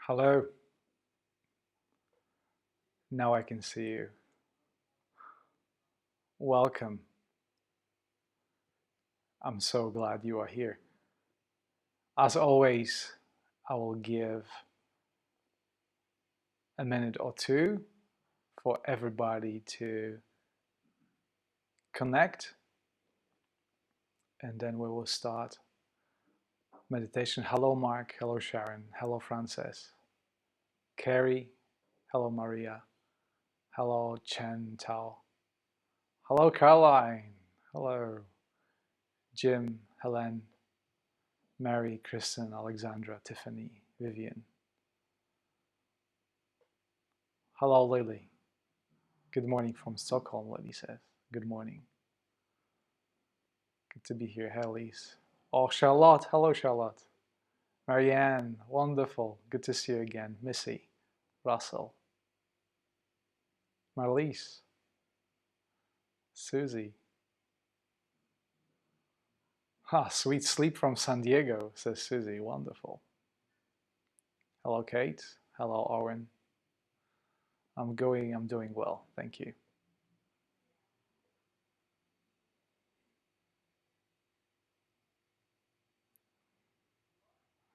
Hello. Now I can see you. Welcome. I'm so glad you are here. As always, I will give a minute or two for everybody to connect, and then we will start meditation. Hello, Mark. Hello, Sharon. Hello, Frances. Carrie. Hello, Maria. Hello, Chen Tao. Hello, Caroline. Hello, Jim, Helen, Mary, Kristen, Alexandra, Tiffany, Vivian. Hello, Lily. Good morning from Stockholm, Lily says. Good morning. Good to be here. Hey, Elise. Oh, Charlotte. Hello, Charlotte. Marianne. Wonderful. Good to see you again. Missy. Russell. Marlise. Susie. Sweet sleep from San Diego, says Susie. Wonderful. Hello, Kate. Hello, Owen. I'm doing well. Thank you.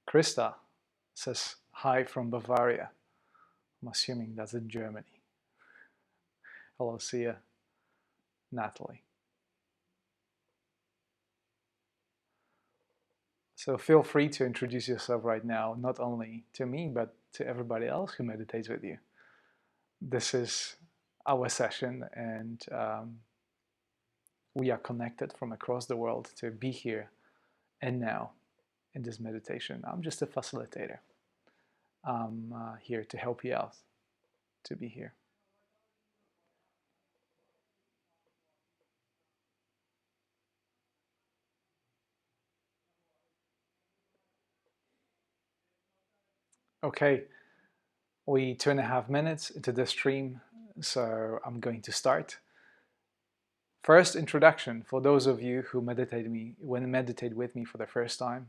Krista says hi from Bavaria. I'm assuming that's in Germany. Hello, Sia. Natalie. So feel free to introduce yourself right now, not only to me, but to everybody else who meditates with you. This is our session, and we are connected from across the world to be here and now in this meditation. I'm just a facilitator. I'm here to help you out to be here. Okay, we 2.5 minutes into the stream, so I'm going to start. First introduction for those of you who meditate with me for the first time.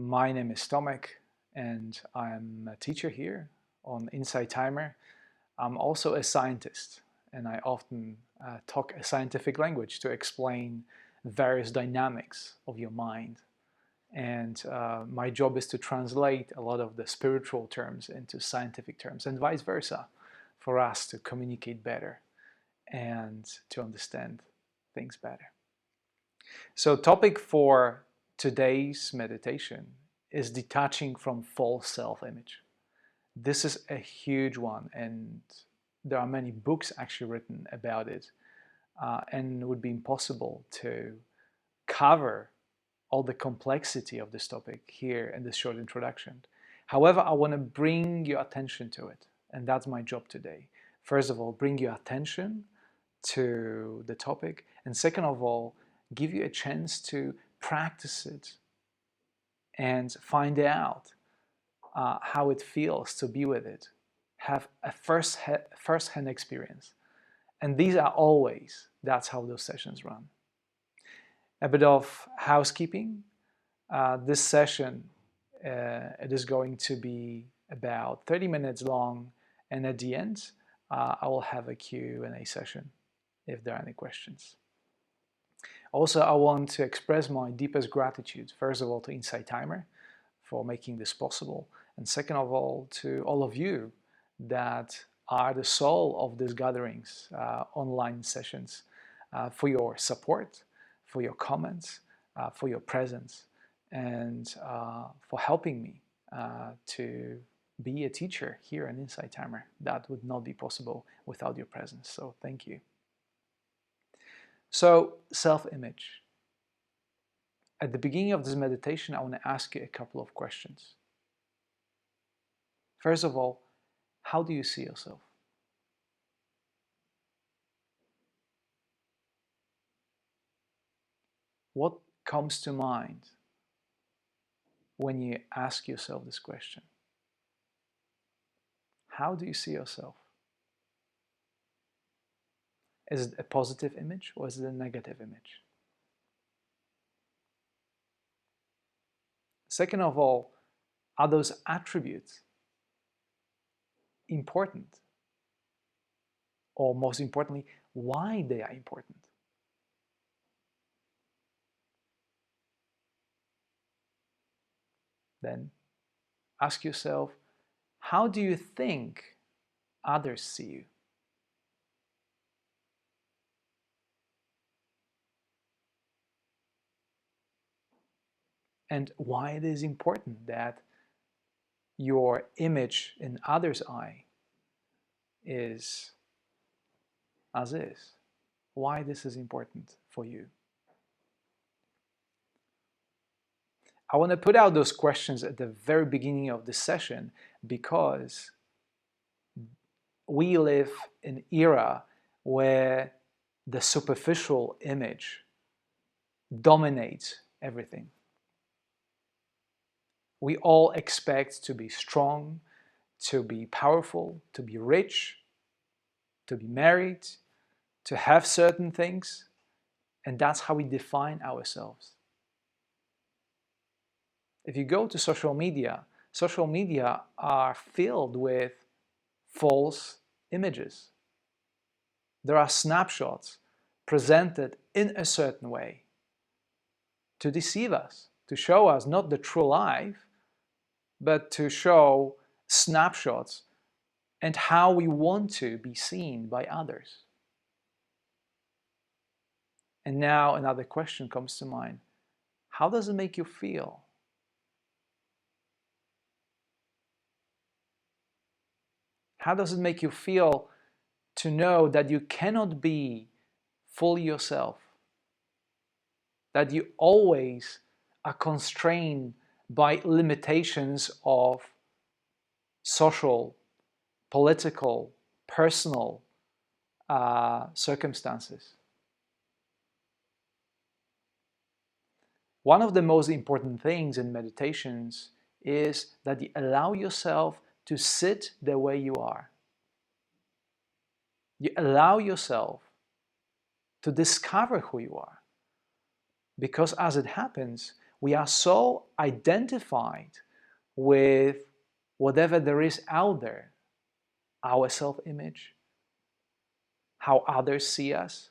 My name is Tomek, and I'm a teacher here on Insight Timer. I'm also a scientist, and I often talk a scientific language to explain various dynamics of your mind. And my job is to translate a lot of the spiritual terms into scientific terms, and vice versa, for us to communicate better and to understand things better. So, topic for today's meditation is detaching from false self-image. This is a huge one, and there are many books actually written about it, and it would be impossible to cover all the complexity of this topic here in this short introduction. However, I want to bring your attention to it, and that's my job today. First of all, bring your attention to the topic, and second of all, give you a chance to practice it and find out how it feels to be with it, have a first-hand experience. And these are always, that's how those sessions run. A bit of housekeeping. This session, it is going to be about 30 minutes long, and at the end, I will have a Q&A session if there are any questions. Also, I want to express my deepest gratitude, first of all, to Insight Timer for making this possible, and second of all, to all of you that are the soul of these gatherings, online sessions, for your support, for your comments, for your presence, and for helping me to be a teacher here in Insight Timer. That would not be possible without your presence, so thank you. So, self-image. At the beginning of this meditation, I want to ask you a couple of questions. First of all, how do you see yourself? What comes to mind when you ask yourself this question? How do you see yourself? Is it a positive image or is it a negative image? Second of all, are those attributes important, or most importantly, why they are important. Then ask yourself, how do you think others see you? And why it is important that your image in others' eye is as is. Why this is important for you. I want to put out those questions at the very beginning of this session because we live in an era where the superficial image dominates everything. We all expect to be strong, to be powerful, to be rich, to be married, to have certain things, and that's how we define ourselves. If you go to social media are filled with false images. There are snapshots presented in a certain way to deceive us, to show us not the true life, but to show snapshots and how we want to be seen by others. And now another question comes to mind. How does it make you feel? How does it make you feel to know that you cannot be fully yourself? That you always are constrained by limitations of social, political, personal circumstances. One of the most important things in meditations is that you allow yourself to sit the way you are. You allow yourself to discover who you are. Because as it happens, we are so identified with whatever there is out there, our self-image, how others see us,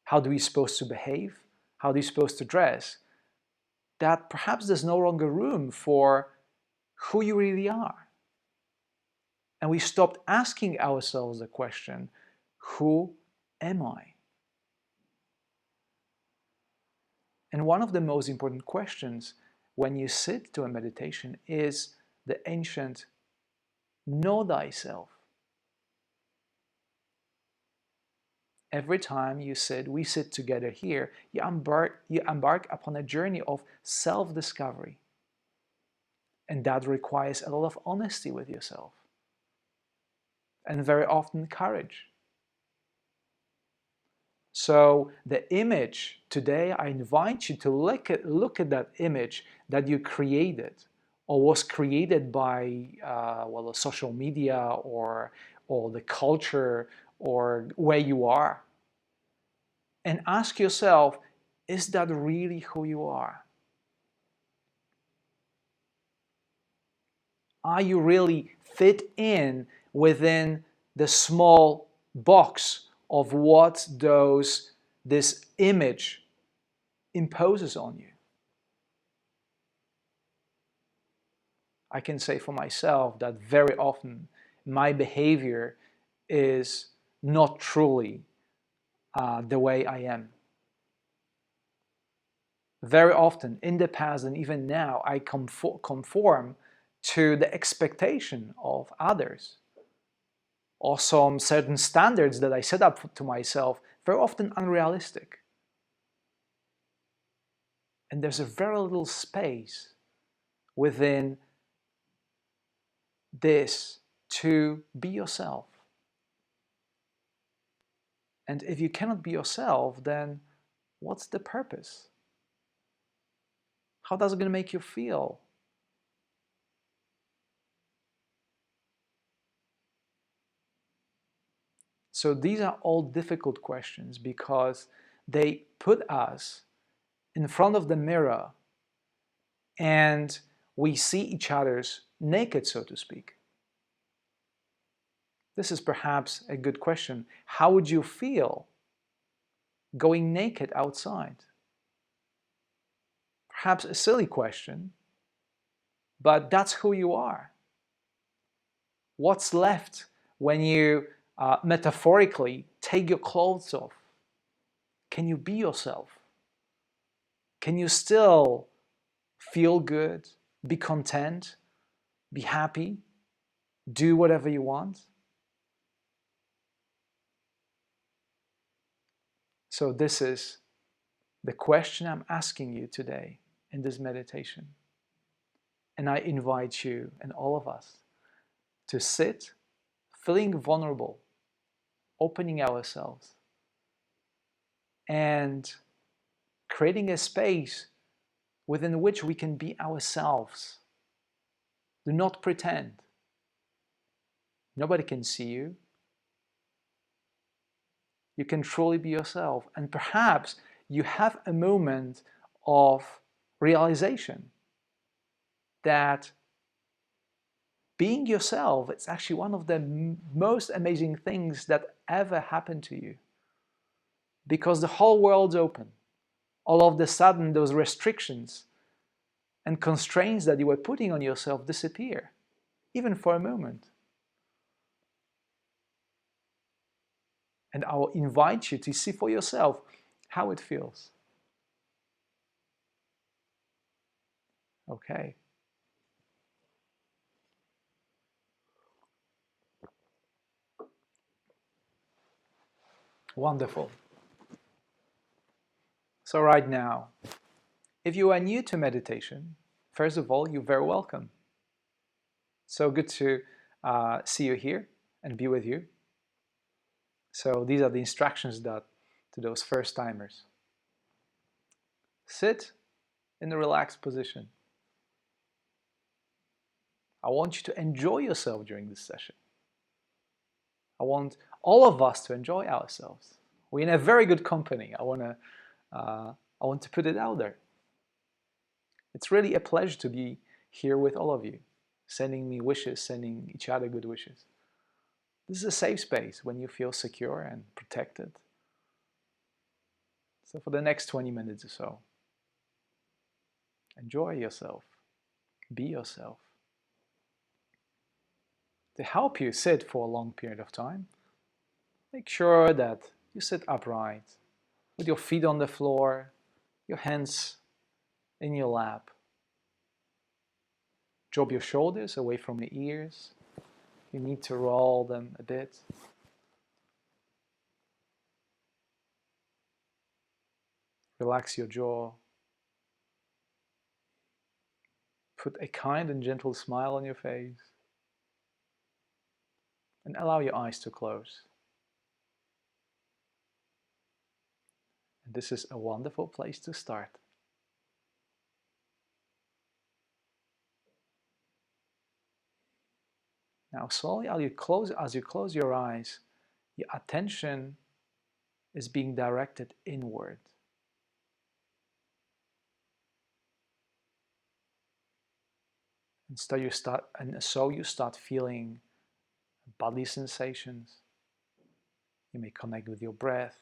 how do we supposed to behave, how are we supposed to dress, that perhaps there's no longer room for who you really are. And we stopped asking ourselves the question, who am I? And one of the most important questions when you sit to a meditation is the ancient know thyself. Every time we sit together here, you embark upon a journey of self-discovery. And that requires a lot of honesty with yourself. And very often courage. So the image today, I invite you to look at that image that you created or was created by the social media or the culture or where you are. And ask yourself, is that really who you are? Are you really fit in within the small box of what this image imposes on you? I can say for myself that very often my behavior is not truly the way I am. Very often, in the past and even now, I conform to the expectation of others or some certain standards that I set up to myself, very often unrealistic. And there's a very little space within this to be yourself. And if you cannot be yourself, then what's the purpose? How does it going to make you feel? So these are all difficult questions because they put us in front of the mirror and we see each other's naked, so to speak. This is perhaps a good question. How would you feel going naked outside? Perhaps a silly question, but that's who you are. What's left when you metaphorically take your clothes off? Can you be yourself? Can you still feel good, be content, be happy, do whatever you want? So this is the question I'm asking you today in this meditation. And I invite you and all of us to sit feeling vulnerable, opening ourselves, and creating a space within which we can be ourselves. Do not pretend. Nobody can see you. You can truly be yourself. And perhaps you have a moment of realization that being yourself is actually one of the most amazing things that ever happened to you. Because the whole world's open. All of a sudden, those restrictions and constraints that you were putting on yourself disappear, even for a moment. And I will invite you to see for yourself how it feels. Okay. Wonderful. So right now, if you are new to meditation, first of all, you're very welcome. So good to see you here and be with you. So these are the instructions that to those first timers. Sit in a relaxed position. I want you to enjoy yourself during this session. I want all of us to enjoy ourselves. We're in a very good company. I want to put it out there. It's really a pleasure to be here with all of you, sending me wishes, sending each other good wishes. This is a safe space when you feel secure and protected. So for the next 20 minutes or so, enjoy yourself, be yourself. To help you sit for a long period of time, make sure that you sit upright, with your feet on the floor, your hands in your lap. Drop your shoulders away from your ears. You need to roll them a bit. Relax your jaw. Put a kind and gentle smile on your face. And allow your eyes to close. And this is a wonderful place to start. Now slowly as you close your eyes, your attention is being directed inward. And so you start feeling bodily sensations. You may connect with your breath.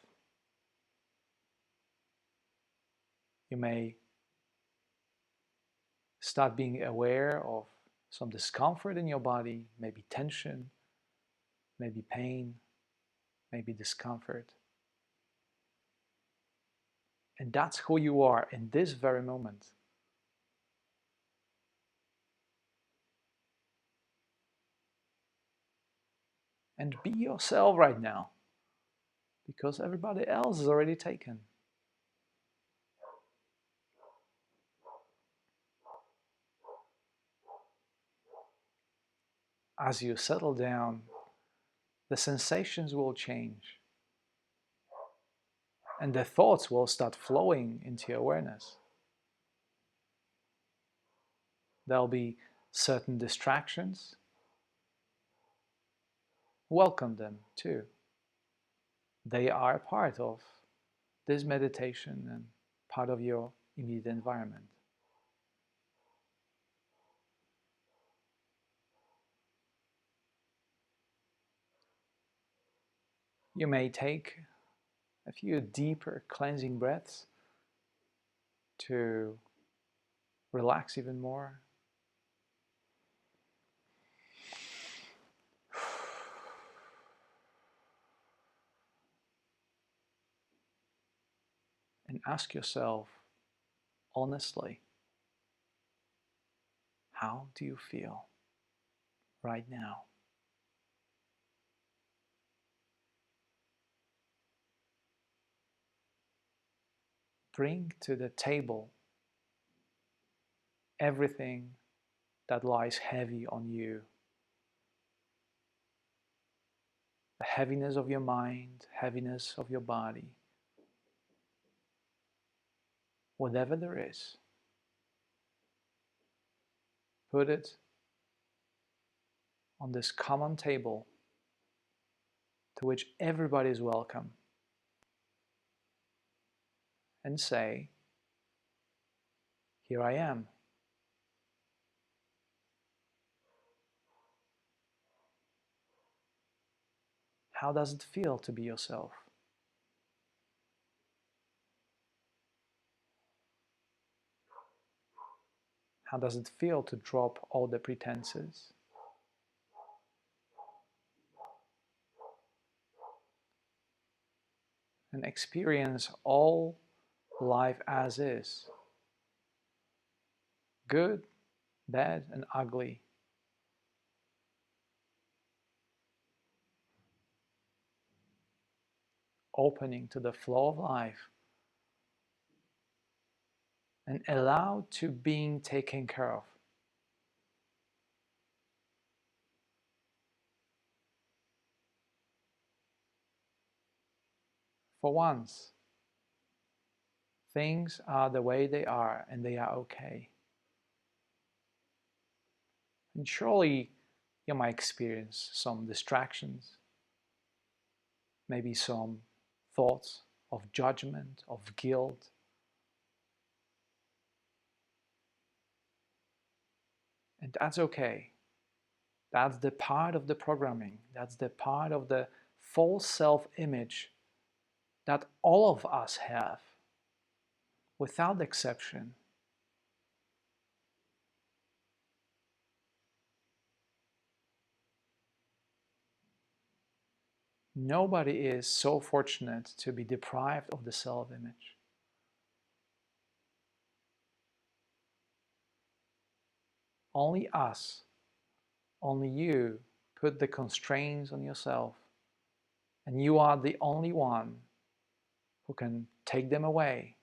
You may start being aware of some discomfort in your body, maybe tension, maybe pain, maybe discomfort. And that's who you are in this very moment. And be yourself right now, because everybody else is already taken. As you settle down, the sensations will change. And the thoughts will start flowing into your awareness. There'll be certain distractions. Welcome them too. They are a part of this meditation and part of your immediate environment. You may take a few deeper cleansing breaths to relax even more. And ask yourself honestly, how do you feel right now? Bring to the table everything that lies heavy on you. The heaviness of your mind, heaviness of your body, whatever there is, put it on this common table to which everybody is welcome and say, here I am. How does it feel to be yourself? How does it feel to drop all the pretenses? And experience all life as is, good, bad, and ugly. Opening to the flow of life and allow to being taken care of. For once, things are the way they are and they are okay. And surely you might experience some distractions, maybe some thoughts of judgment, of guilt. And that's okay. That's the part of the programming. That's the part of the false self-image that all of us have, without exception. Nobody is so fortunate to be deprived of the self-image. Only us, only you put the constraints on yourself, and you are the only one who can take them away,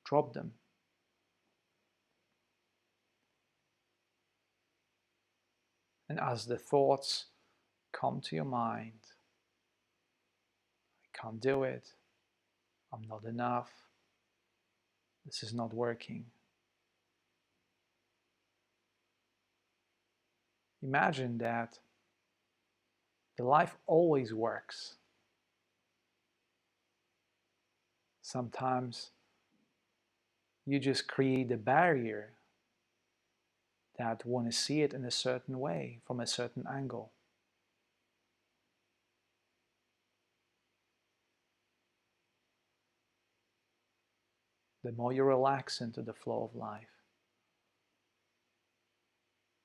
drop them. And as the thoughts come to your mind, I can't do it, I'm not enough, this is not working. Imagine that the life always works. Sometimes you just create a barrier that want to see it in a certain way, from a certain angle. The more you relax into the flow of life,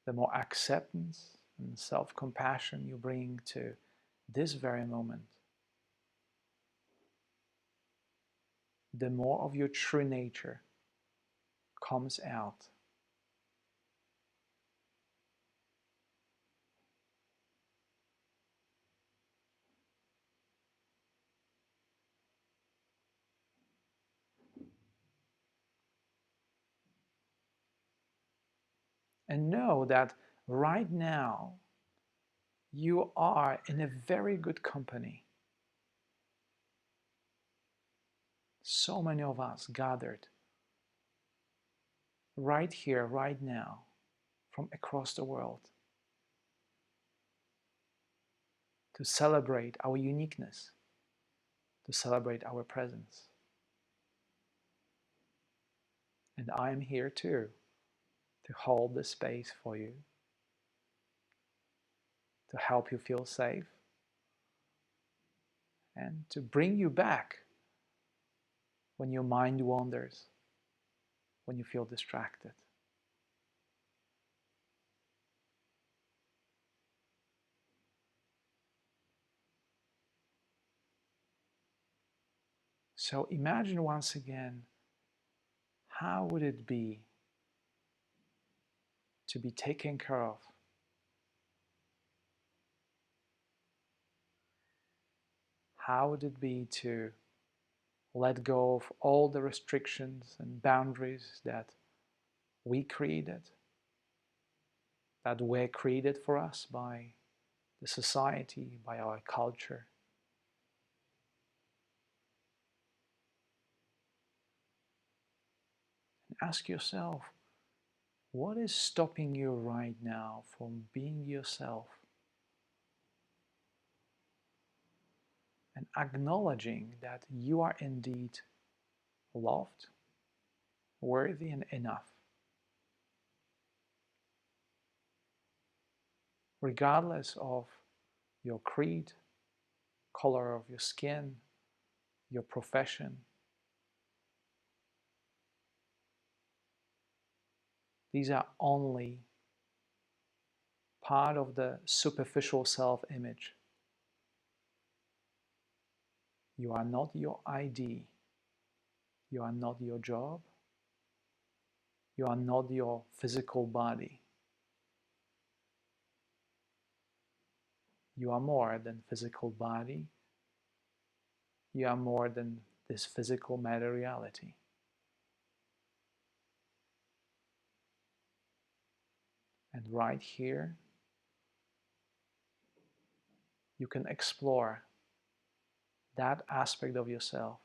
the more acceptance and self-compassion you bring to this very moment, the more of your true nature comes out. And know that right now you are in a very good company. So many of us gathered right here, right now, from across the world to celebrate our uniqueness, to celebrate our presence. And I am here too, to hold the space for you, to help you feel safe, and to bring you back when your mind wanders, when you feel distracted. So imagine once again, how would it be to be taken care of? How would it be to let go of all the restrictions and boundaries that we created, that were created for us by the society, by our culture? And ask yourself, what is stopping you right now from being yourself and acknowledging that you are indeed loved, worthy, and enough, regardless of your creed, color of your skin, your profession. These are only part of the superficial self-image. You are not your ID. You are not your job. You are not your physical body. You are more than physical body. You are more than this physical matter reality. And right here, you can explore that aspect of yourself,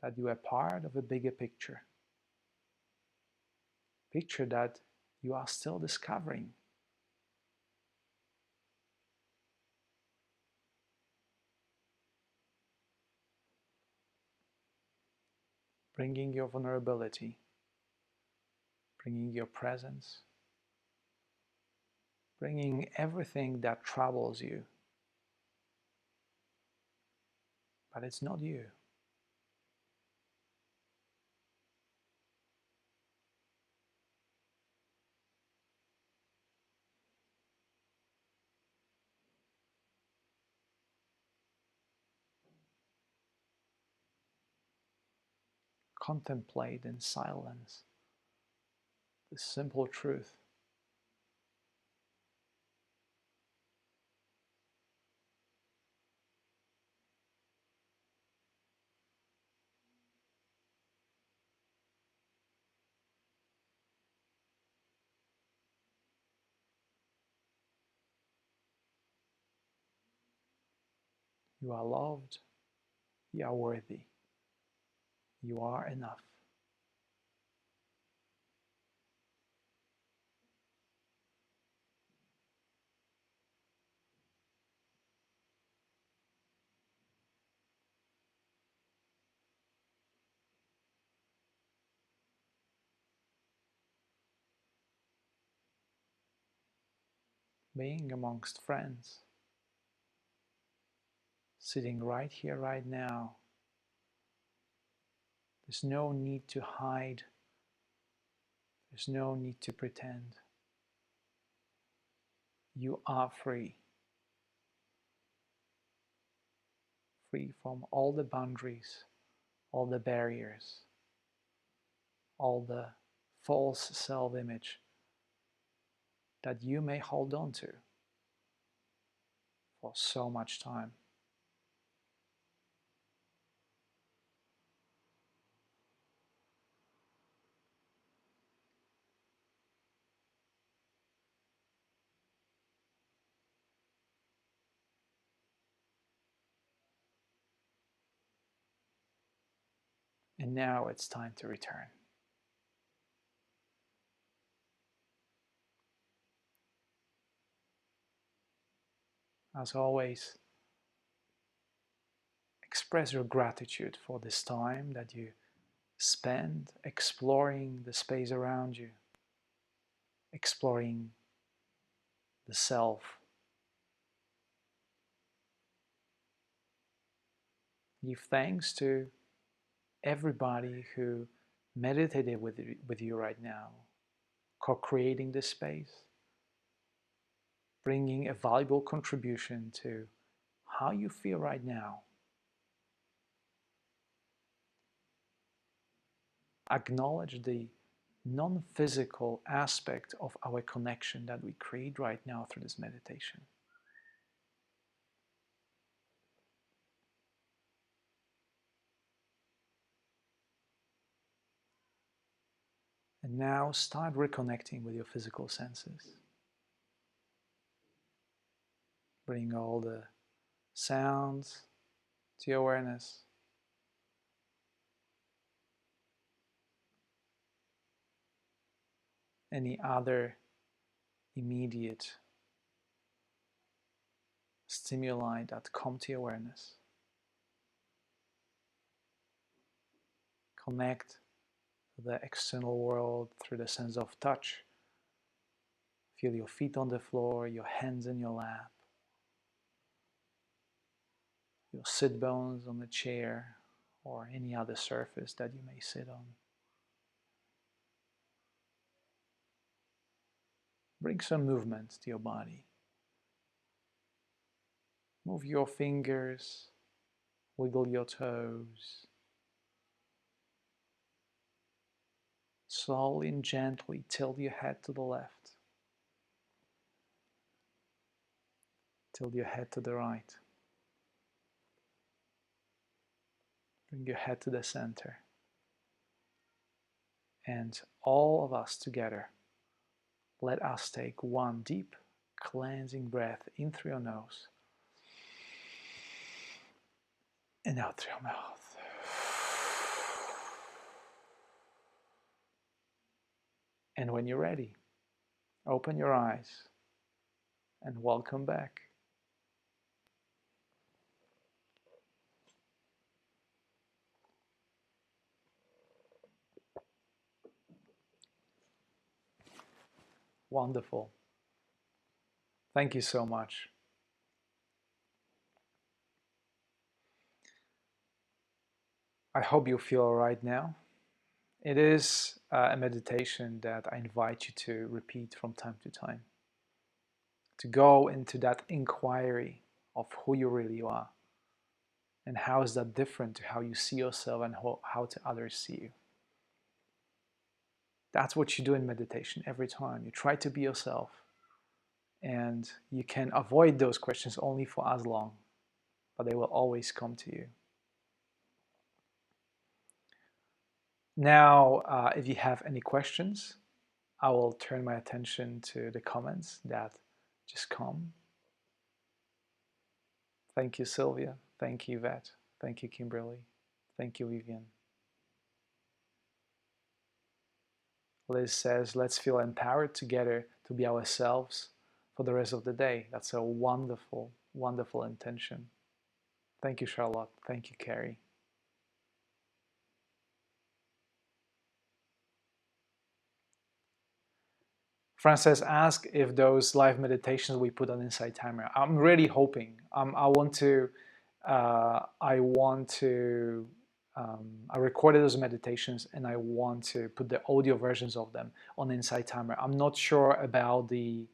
that you are part of a bigger picture that you are still discovering. Bringing your vulnerability, bringing your presence, bringing everything that troubles you. But it's not you. Contemplate in silence the simple truth. You are loved, you are worthy, you are enough. Being amongst friends, sitting right here, right now, there's no need to hide, there's no need to pretend. You are free, free from all the boundaries, all the barriers, all the false self-image that you may hold on to for so much time. And now it's time to return. As always, express your gratitude for this time that you spend exploring the space around you, exploring the self, Give thanks to everybody who meditated with you right now, co-creating this space, bringing a valuable contribution to how you feel right now. Acknowledge the non-physical aspect of our connection that we create right now through this meditation. And now start reconnecting with your physical senses. Bring all the sounds to your awareness. Any other immediate stimuli that come to your awareness. Connect to the external world through the sense of touch. Feel your feet on the floor, your hands in your lap, your sit bones on the chair or any other surface that you may sit on. Bring some movement to your body. Move your fingers, wiggle your toes. Slowly and gently tilt your head to the left. Tilt your head to the right. Bring your head to the center. And all of us together, let us take one deep, cleansing breath in through your nose and out through your mouth. And when you're ready, open your eyes and welcome back. Wonderful. Thank you so much. I hope you feel all right now. It is a meditation that I invite you to repeat from time to time, to go into that inquiry of who you really are and how is that different to how you see yourself and how to others see you. That's what you do in meditation every time. You try to be yourself, and you can avoid those questions only for as long, but they will always come to you. Now, if you have any questions, I will turn my attention to the comments that just come. Thank you, Sylvia. Thank you, Yvette. Thank you, Kimberly. Thank you, Vivian. Liz says, let's feel empowered together to be ourselves for the rest of the day. That's a wonderful, wonderful intention. Thank you, Charlotte. Thank you, Carrie. Frances asked if those live meditations we put on Insight Timer. I'm really hoping. I recorded those meditations and I want to put the audio versions of them on Insight Timer. I'm not sure about the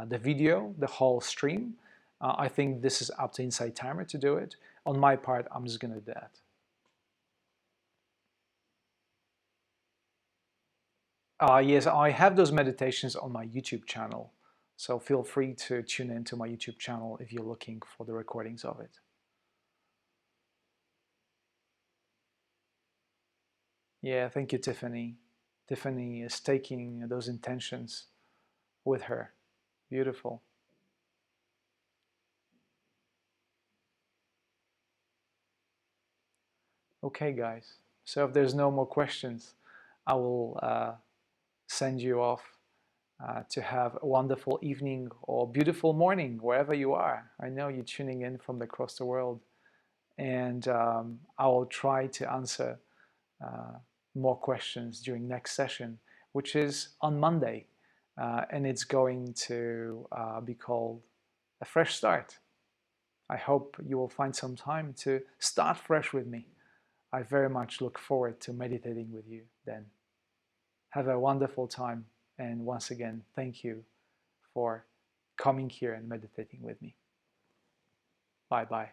video, the whole stream. I think this is up to Insight Timer to do it. On my part, I'm just going to do that. Yes, I have those meditations on my YouTube channel. So feel free to tune into my YouTube channel if you're looking for the recordings of it. Yeah, thank you, Tiffany. Tiffany is taking those intentions with her. Beautiful. Okay, guys. So if there's no more questions, I will send you off to have a wonderful evening or beautiful morning wherever you are. I know you're tuning in from across the world, and I will try to answer more questions during next session, which is on Monday, and it's going to be called A Fresh Start. I hope you will find some time to start fresh with me. I very much look forward to meditating with you then. Have a wonderful time, and once again, thank you for coming here and meditating with me. Bye bye.